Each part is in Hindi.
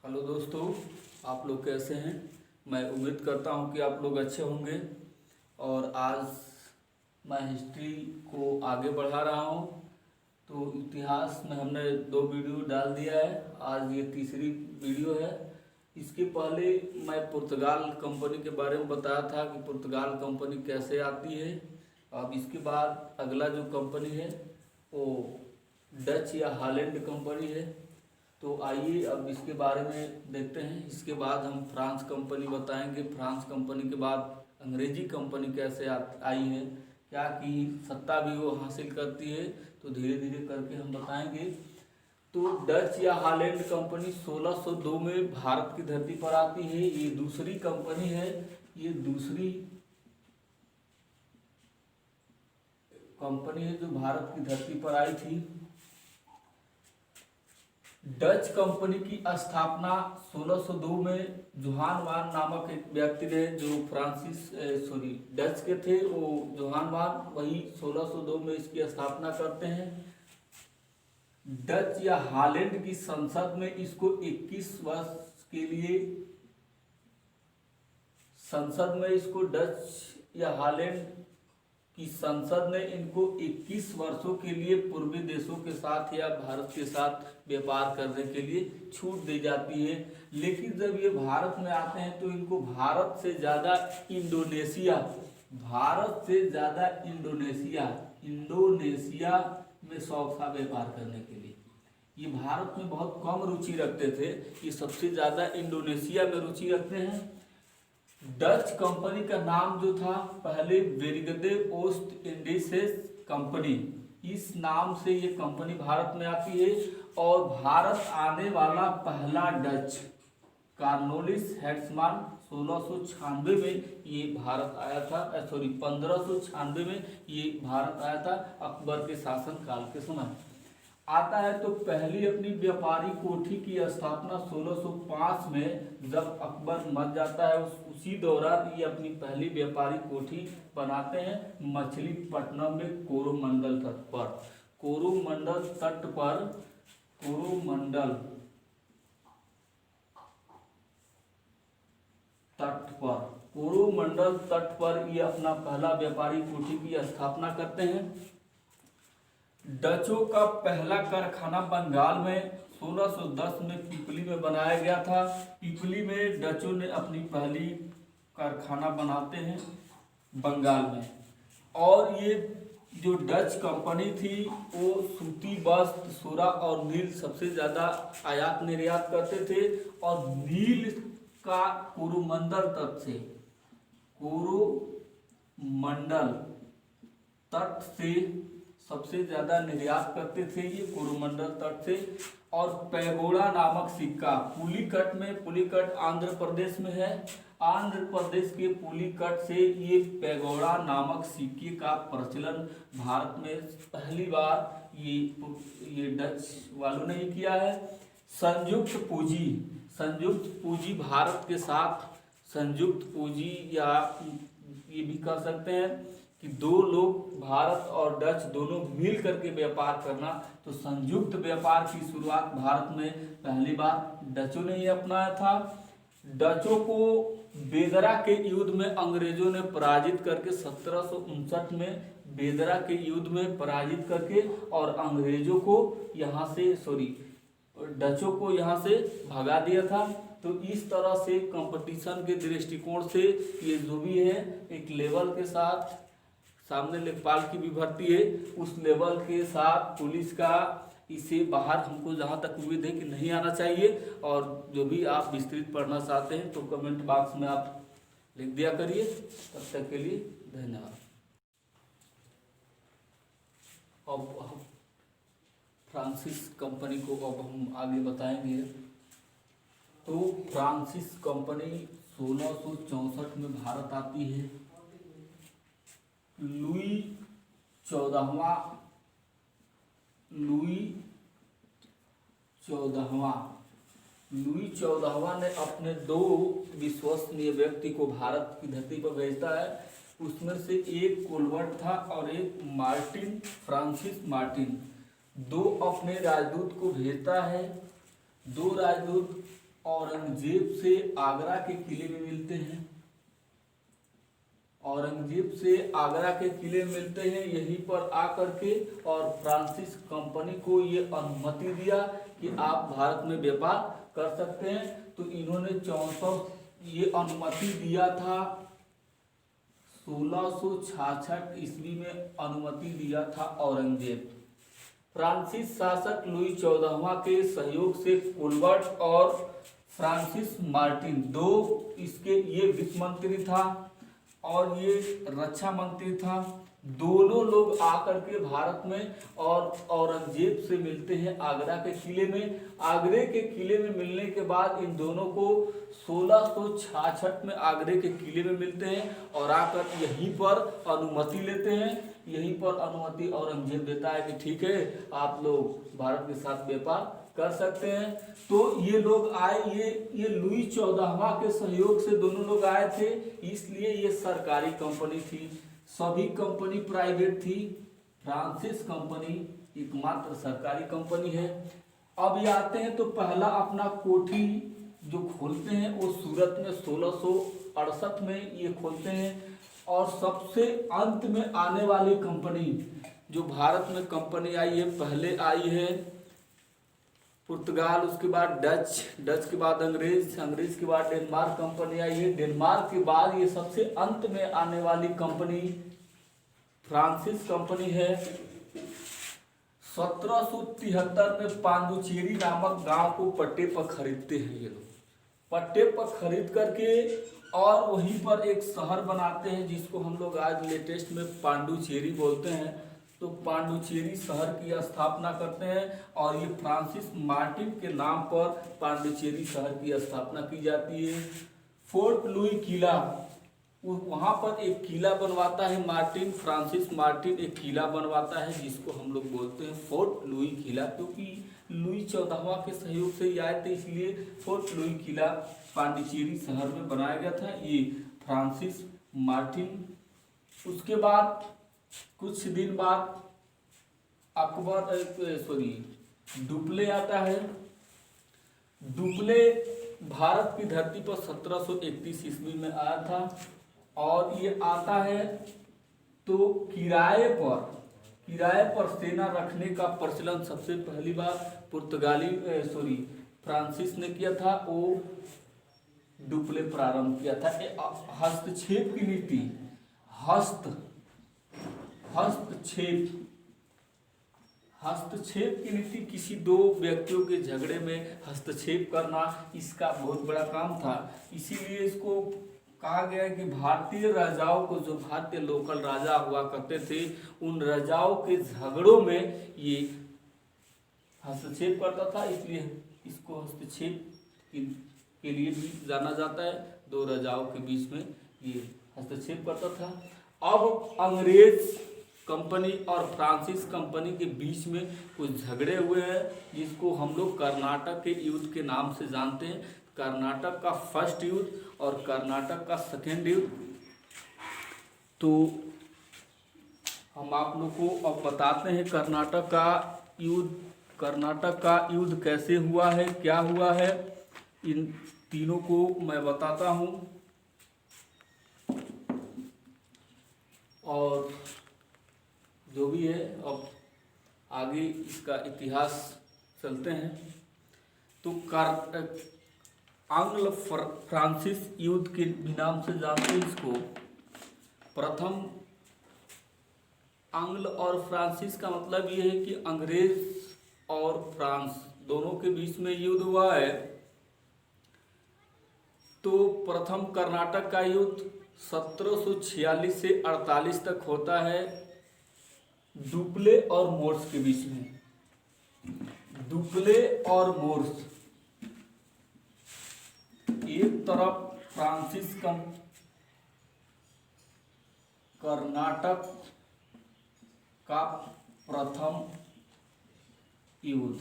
हेलो दोस्तों, आप लोग कैसे हैं। मैं उम्मीद करता हूं कि आप लोग अच्छे होंगे। और आज मैं हिस्ट्री को आगे बढ़ा रहा हूं। तो इतिहास में हमने 2 वीडियो डाल दिया है, आज ये तीसरी वीडियो है। इसके पहले मैं पुर्तगाल कंपनी के बारे में बताया था कि पुर्तगाल कंपनी कैसे आती है। अब इसके बाद अगला जो कंपनी है वो डच या हॉलैंड कंपनी है। तो आइए अब इसके बारे में देखते हैं। इसके बाद हम फ्रांस कंपनी बताएंगे। फ्रांस कंपनी के बाद अंग्रेजी कंपनी कैसे आई है, क्या की सत्ता भी वो हासिल करती है, तो धीरे धीरे करके हम बताएंगे। तो डच या हॉलैंड कंपनी 1602 में भारत की धरती पर आती है। ये दूसरी कंपनी है, ये दूसरी कंपनी है जो भारत की धरती पर आई थी। डच कंपनी की स्थापना 1602 में जोहान वान नामक एक व्यक्ति ने, जो डच के थे, वो जोहान वान, वही 1602 में इसकी स्थापना करते हैं। डच या हॉलैंड की संसद में इसको 21 वर्ष के लिए, संसद में इसको डच या हॉलैंड की संसद ने इनको 21 वर्षों के लिए पूर्वी देशों के साथ या भारत के साथ व्यापार करने के लिए छूट दी जाती है। लेकिन जब ये भारत में आते हैं तो इनको भारत से ज़्यादा इंडोनेशिया में शौक था व्यापार करने के लिए। ये भारत में बहुत कम रुचि रखते थे, ये सबसे ज़्यादा इंडोनेशिया में रुचि रखते हैं। डच कंपनी का नाम जो था पहले वेरिगदे ओस्ट इंडीसेस कंपनी, इस नाम से ये कंपनी भारत में आती है। और भारत आने वाला पहला डच कार्नोलिस हैट्समान 1696 में ये भारत आया था। 1596 में ये भारत आया था, अकबर के शासन काल के समय आता है। तो पहली अपनी व्यापारी कोठी की स्थापना 1605 में, जब अकबर मर जाता है उसी दौरान ये अपनी पहली व्यापारी कोठी बनाते हैं मछलीपट्टनम में, कोरोमंडल तट पर ये अपना पहला व्यापारी कोठी की स्थापना करते हैं। डचों का पहला कारखाना बंगाल में 1610 में पिपली में बनाया गया था। पिपली में डचों ने अपनी पहली कारखाना बनाते हैं बंगाल में। और ये जो डच कंपनी थी वो सूती वस्त्र, सूरा और नील सबसे ज़्यादा आयात निर्यात करते थे। और नील का कोरोमंडल तट से सबसे ज्यादा निर्यात करते थे ये कोरोमंडल तट से। और पैगोड़ा नामक सिक्का पुलिकट आंध्र प्रदेश में है। आंध्र प्रदेश के पुलिकट से ये पैगोड़ा नामक सिक्के का प्रचलन भारत में पहली बार ये डच वालों ने किया है। संयुक्त पूंजी भारत के साथ, संयुक्त पूंजी या ये भी कह सकते हैं कि दो लोग, भारत और डच दोनों मिल करके व्यापार करना, तो संयुक्त व्यापार की शुरुआत भारत में पहली बार डचों ने ही अपनाया था। डचों को बेदरा के युद्ध में अंग्रेजों ने पराजित करके 1759 में बेदरा के युद्ध में पराजित करके और अंग्रेजों को डचों को यहाँ से भगा दिया था। तो इस तरह से कंपटीशन के दृष्टिकोण से ये जो भी है एक लेवल के साथ, सामने लेखपाल की भी भर्ती है, उस लेवल के साथ पुलिस का इसे बाहर हमको जहाँ तक उम्मीद है कि नहीं आना चाहिए। और जो भी आप विस्तृत पढ़ना चाहते हैं तो कमेंट बॉक्स में आप लिख दिया करिए। तब तक के लिए धन्यवाद। अब फ्रांसिस कंपनी को अब हम आगे बताएंगे। तो फ्रांसिस कंपनी 1664 में भारत आती है। लुई चौदहवां ने अपने 2 विश्वसनीय व्यक्ति को भारत की धरती पर भेजता है। उसमें से एक कोलवर्ट था और एक फ्रांसिस मार्टिन। 2 अपने राजदूत को भेजता है। 2 राजदूत औरंगजेब से आगरा के किले में मिलते हैं। औरंगजेब से आगरा के किले में मिलते हैं, यहीं पर आकर के और फ्रांसिस कंपनी को ये अनुमति दिया कि आप भारत में व्यापार कर सकते हैं। तो इन्होंने 64 ये अनुमति दिया था, 1666 ईस्वी में अनुमति दिया था औरंगजेब। फ्रांसीसी शासक लुई 14वां के सहयोग से कोलबर्ट और फ्रांसिस मार्टिन दो इसके ये वित्त मंत्री था और ये रक्षा मंत्री था। दोनों लोग आकर के भारत में और औरंगजेब से मिलते हैं आगरा के किले में। आगरे के किले में मिलने के बाद इन दोनों को 1666 में आगरे के किले में मिलते हैं और आकर यहीं पर अनुमति लेते हैं। यहीं पर अनुमति औरंगजेब देता है कि ठीक है, आप लोग भारत के साथ व्यापार कर सकते हैं। तो ये लोग आए, ये लुई 14वां के सहयोग से दोनों लोग आए थे, इसलिए ये सरकारी कंपनी थी। सभी कंपनी प्राइवेट थी, फ्रांसिस कंपनी एकमात्र सरकारी कंपनी है। अब ये आते हैं तो पहला अपना कोठी जो खोलते हैं वो सूरत में 1668 में ये खोलते हैं। और सबसे अंत में आने वाली कंपनी जो भारत में कंपनी आई है, पहले आई है पुर्तगाल, उसके बाद डच के बाद अंग्रेज के बाद डेनमार्क कंपनी आई है। डेनमार्क के बाद ये सबसे अंत में आने वाली कंपनी फ्रांसिस कंपनी है। 1773 में पांडुचेरी नामक गांव को पट्टे पर खरीदते हैं ये लोग। पट्टे पर खरीद करके और वहीं पर एक शहर बनाते हैं जिसको हम लोग आज लेटेस्ट में पांडुचेरी बोलते हैं। तो पांडुचेरी शहर की स्थापना करते हैं और ये फ्रांसिस मार्टिन के नाम पर पांडुचेरी शहर की स्थापना की जाती है। फोर्ट लुई किला, वहाँ पर एक किला बनवाता है फ्रांसिस मार्टिन एक किला बनवाता है जिसको हम लोग बोलते हैं फोर्ट लुई किला, क्योंकि लुई 14वां के सहयोग से ही आए थे, इसलिए फोर्ट लुई किला पांडिचेरी शहर में बनाया गया था, ये फ्रांसिस मार्टिन। उसके बाद कुछ दिन बाद डुप्ले आता है। डुप्ले भारत की धरती पर 1731 ईस्वी में आया था और ये आता है तो किराए पर सेना रखने का प्रचलन सबसे पहली बार फ्रांसिस ने किया था, वो डुप्ले प्रारंभ किया था। हस्तक्षेप की नीति, हस्तक्षेप की नीति, किसी दो व्यक्तियों के झगड़े में हस्तक्षेप करना, इसका बहुत बड़ा काम था। इसीलिए इसको कहा गया है कि भारतीय राजाओं को, जो भारतीय लोकल राजा हुआ करते थे, उन राजाओं के झगड़ों में ये हस्तक्षेप करता था, इसलिए इसको हस्तक्षेप के लिए भी जाना जाता है। दो राजाओं के बीच में ये हस्तक्षेप करता था। अब अंग्रेज कंपनी और फ्रांसिस कंपनी के बीच में कुछ झगड़े हुए हैं जिसको हम लोग कर्नाटक के युद्ध के नाम से जानते हैं। कर्नाटक का फर्स्ट युद्ध और कर्नाटक का सेकेंड युद्ध। तो हम आप लोग को अब बताते हैं कर्नाटक का युद्ध कैसे हुआ है, क्या हुआ है, इन तीनों को मैं बताता हूँ और जो भी है अब आगे इसका इतिहास चलते हैं। तो आंग्ल फ्रांसिस युद्ध के नाम से जानते हैं इसको। प्रथम आंग्ल और फ्रांसिस का मतलब ये है कि अंग्रेज और फ्रांस दोनों के बीच में युद्ध हुआ है। तो प्रथम कर्नाटक का युद्ध 1746 से 48 तक होता है डुप्ले और मोर्स के बीच में। डुप्ले और मोर्स, एक तरफ फ्रांसिस कर्नाटक का प्रथम युद्ध,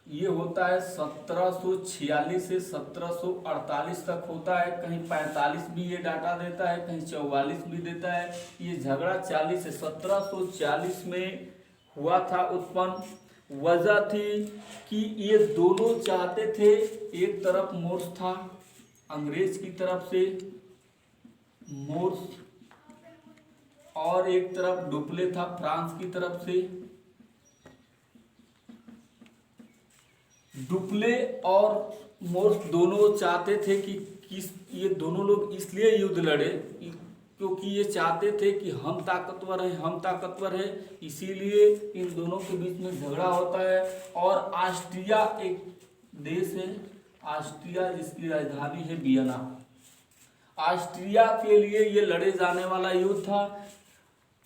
ये होता है 1746 से 1748 तक होता है। कहीं 45 भी ये डाटा देता है, कहीं 44 भी देता है। ये झगड़ा 40 से 1740 में हुआ था उत्पन्न। वजह थी कि ये दोनों चाहते थे, एक तरफ मोर्स था अंग्रेज की तरफ से मोर्स, और एक तरफ डुप्ले था फ्रांस की तरफ से। डुप्ले और मोर्स दोनों चाहते थे कि ये दोनों लोग इसलिए युद्ध लड़े क्योंकि ये चाहते थे कि हम ताकतवर हैं, इसीलिए इन दोनों के बीच में झगड़ा होता है। और ऑस्ट्रिया एक देश है, ऑस्ट्रिया जिसकी राजधानी है वियना, ऑस्ट्रिया के लिए ये लड़े जाने वाला युद्ध था।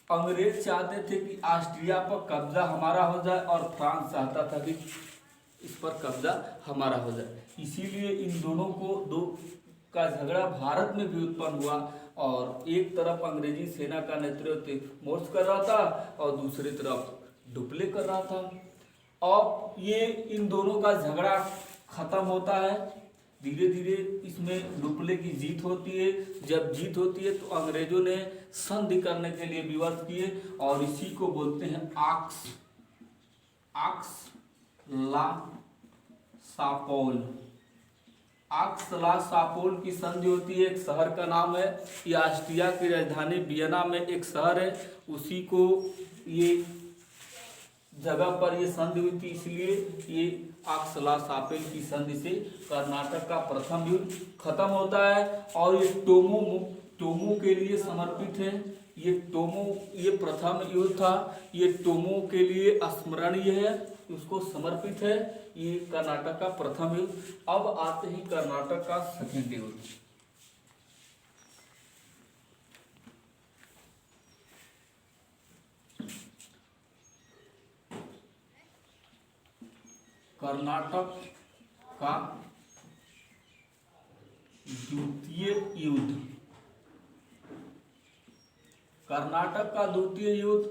अंग्रेज चाहते थे कि ऑस्ट्रिया पर कब्जा हमारा हो जाए और फ्रांस चाहता था कि इस पर कब्जा हमारा हो जाए, इसीलिए इन दोनों का झगड़ा भारत में भी उत्पन्न हुआ। और एक तरफ अंग्रेजी सेना का नेतृत्व मोर्स कर रहा था और दूसरी तरफ डुप्ले कर रहा था। अब ये इन दोनों का झगड़ा खत्म होता है, धीरे धीरे इसमें डुप्ले की जीत होती है। जब जीत होती है तो अंग्रेजों ने संधि करने के लिए विवश किए और इसी को बोलते हैं आक्स ला सापोल। आक्स ला सापोल की संधि होती है, एक शहर का नाम है, ये ऑस्ट्रिया की राजधानी वियना में एक शहर है, उसी को ये जगह पर ये संधि हुई थी, इसलिए ये आक्स ला सापोल की संधि से कर्नाटक का प्रथम युद्ध खत्म होता है। और ये टोमो के लिए समर्पित है, ये प्रथम युद्ध था, ये टोमो के लिए स्मरणीय है, उसको समर्पित है, ये कर्नाटक का प्रथम युद्ध। अब आते हैं कर्नाटक का सेकंड युद्ध। कर्नाटक का द्वितीय युद्ध। कर्नाटक का द्वितीय युद्ध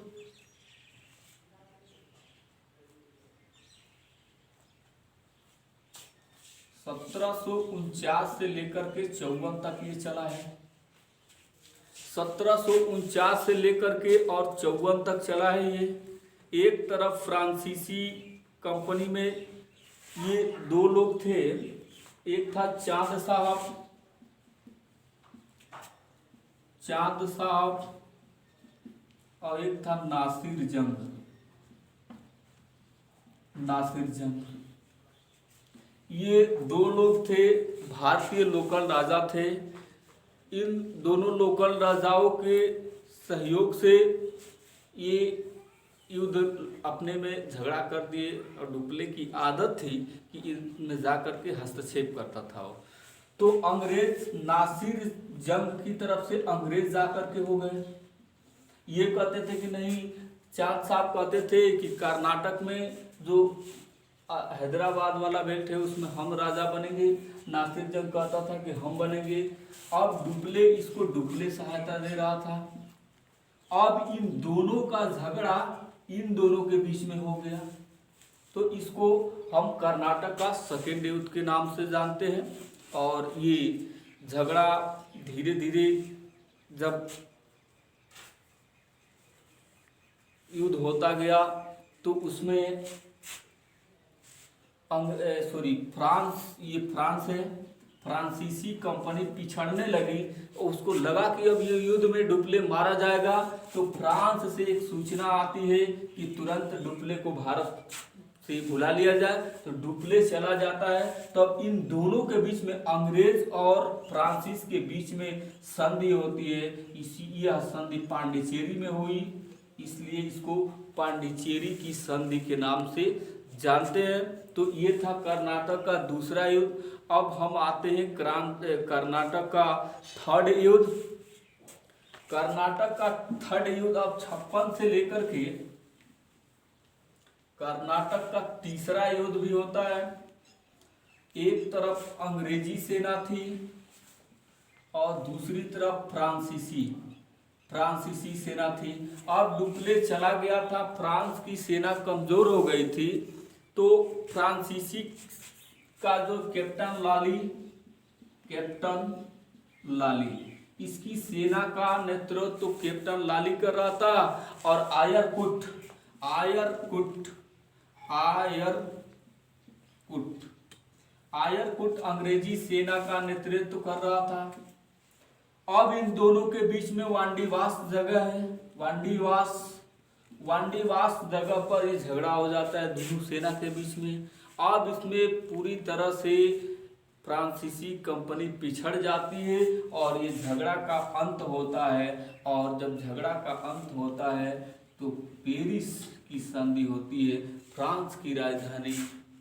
1749 से लेकर के 54 तक ये चला है। 1749 से लेकर के और 54 तक चला है ये। एक तरफ फ्रांसीसी कंपनी में ये दो लोग थे, एक था चांद साहब और एक था नासिर जंग। ये दो लोग थे, भारतीय लोकल राजा थे। इन दोनों लोकल राजाओं के सहयोग से ये युद्ध अपने में झगड़ा कर दिए और डुप्ले की आदत थी कि इनमें जाकर के हस्तक्षेप करता था वो। तो अंग्रेज नासिर जंग की तरफ से अंग्रेज जाकर के हो गए। ये कहते थे कि नहीं, चांद साहब कहते थे कि कर्नाटक में जो हैदराबाद वाला बेल्ट है उसमें हम राजा बनेंगे। नासिर जंग कहता था कि हम बनेंगे। अब डुप्ले सहायता दे रहा था। अब इन दोनों का झगड़ा इन दोनों के बीच में हो गया, तो इसको हम कर्नाटक का सेकेंड युद्ध के नाम से जानते हैं। और ये झगड़ा धीरे धीरे जब युद्ध होता गया तो उसमें फ्रांस है, फ्रांसीसी कंपनी पिछड़ने लगी। उसको लगा कि अब ये युद्ध में डुप्ले मारा जाएगा, तो फ्रांस से एक सूचना आती है कि तुरंत डुप्ले को भारत से बुला लिया जाए। तो डुप्ले चला जाता है। तब इन दोनों के बीच में, अंग्रेज और फ्रांसीस के बीच में संधि होती है। यह संधि पांडिचेरी में हुई, इसलिए इसको पांडिचेरी की संधि के नाम से जानते हैं। तो ये था कर्नाटक का दूसरा युद्ध। अब हम आते हैं कर्नाटक का थर्ड युद्ध। कर्नाटक का थर्ड युद्ध अब 56 से लेकर के कर्नाटक का तीसरा युद्ध भी होता है। एक तरफ अंग्रेजी सेना थी और दूसरी तरफ फ्रांसीसी सेना थी। अब डुप्ले चला गया था, फ्रांस की सेना कमजोर हो गई थी। तो फ्रांसीसी का जो कैप्टन लाली, इसकी सेना का नेतृत्व तो कैप्टन लाली कर रहा था। और आयर कुट आयरकुट अंग्रेजी सेना का नेतृत्व कर रहा था। अब इन दोनों के बीच में वांडीवास जगह है, वांडीवास जगह पर ये झगड़ा हो जाता है दोनों सेना के बीच में। अब इसमें पूरी तरह से फ्रांसीसी कंपनी पिछड़ जाती है और ये झगड़ा का अंत होता है। और जब झगड़ा का अंत होता है तो पेरिस की संधि होती है, फ्रांस की राजधानी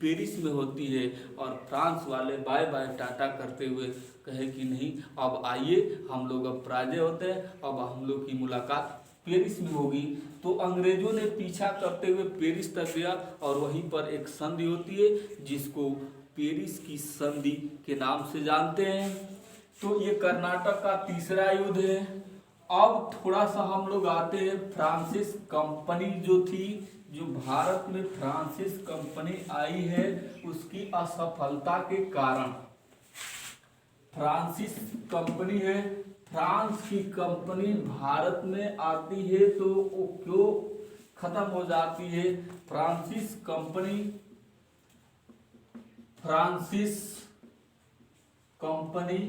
पेरिस में होती है। और फ्रांस वाले बाय बाय टाटा करते हुए कहे कि नहीं, अब आइए, हम लोग अब पराजय होते हैं, अब हम लोग की मुलाकात पेरिस में होगी। तो अंग्रेजों ने पीछा करते हुए पेरिस तक गया और वहीं पर एक संधि होती है जिसको पेरिस की संधि के नाम से जानते हैं। तो ये कर्नाटक का तीसरा युद्ध है। अब थोड़ा सा हम लोग आते हैं, फ्रांसिस कंपनी जो थी, जो भारत में फ्रांसिस कंपनी आई है उसकी असफलता के कारण, फ्रांसिस कंपनी है, फ्रांस की कंपनी भारत में आती है तो वो क्यों खत्म हो जाती है? फ्रांसिस कंपनी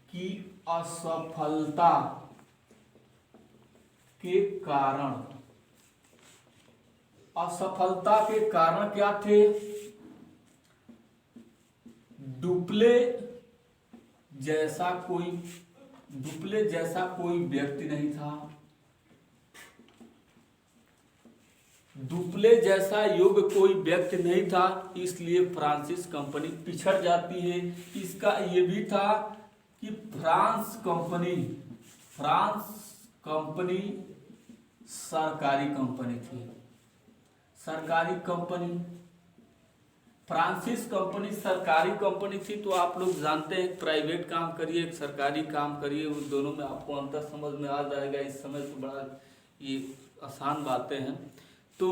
की असफलता के कारण, असफलता के कारण क्या थे? डुप्ले जैसा कोई व्यक्ति नहीं था, डुप्ले जैसा योग्य कोई व्यक्ति नहीं था, इसलिए फ्रांसिस कंपनी पिछड़ जाती है। इसका ये भी था कि फ्रांस कंपनी सरकारी कंपनी थी, फ्रांसिस कंपनी सरकारी कंपनी थी। तो आप लोग जानते हैं प्राइवेट काम करिए, एक सरकारी काम करिए, उन दोनों में आपको अंतर समझ में आ जाएगा। इस समय तो बड़ा ये आसान बातें हैं। तो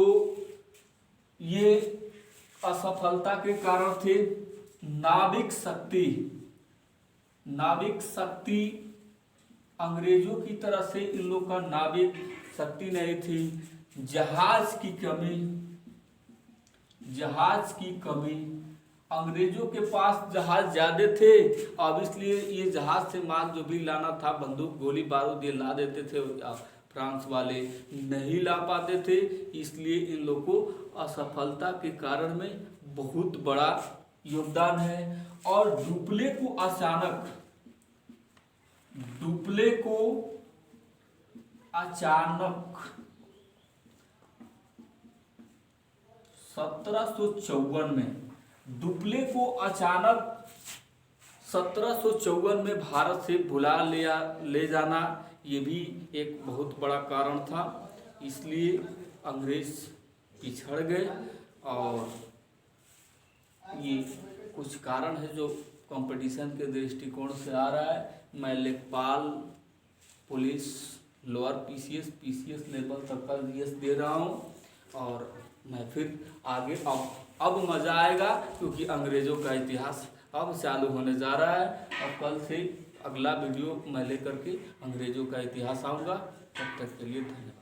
ये असफलता के कारण थे। नाविक शक्ति अंग्रेजों की तरह से इन लोग का नाविक शक्ति नहीं थी। जहाज की कमी, अंग्रेजों के पास जहाज ज्यादा थे, अब इसलिए ये जहाज से माल जो भी लाना था, बंदूक गोली बारूद ये ला देते थे, फ्रांस वाले नहीं ला पाते थे। इसलिए इन लोगों को असफलता के कारण में बहुत बड़ा योगदान है। और डुप्ले को अचानक 1754 में, डुप्ले को अचानक 1754 में भारत से भुला ले जाना, ये भी एक बहुत बड़ा कारण था। इसलिए अंग्रेज पिछड़ गए। और ये कुछ कारण है जो कंपटीशन के दृष्टिकोण से आ रहा है। मैं लेखपाल, पुलिस, लोअर पीसीएस लेवल तक का जीएस दे रहा हूँ। और मैं फिर आगे अब मज़ा आएगा, क्योंकि अंग्रेज़ों का इतिहास अब चालू होने जा रहा है। और कल से अगला वीडियो मैं लेकर के अंग्रेज़ों का इतिहास आऊँगा। तब तक के लिए धन्यवाद।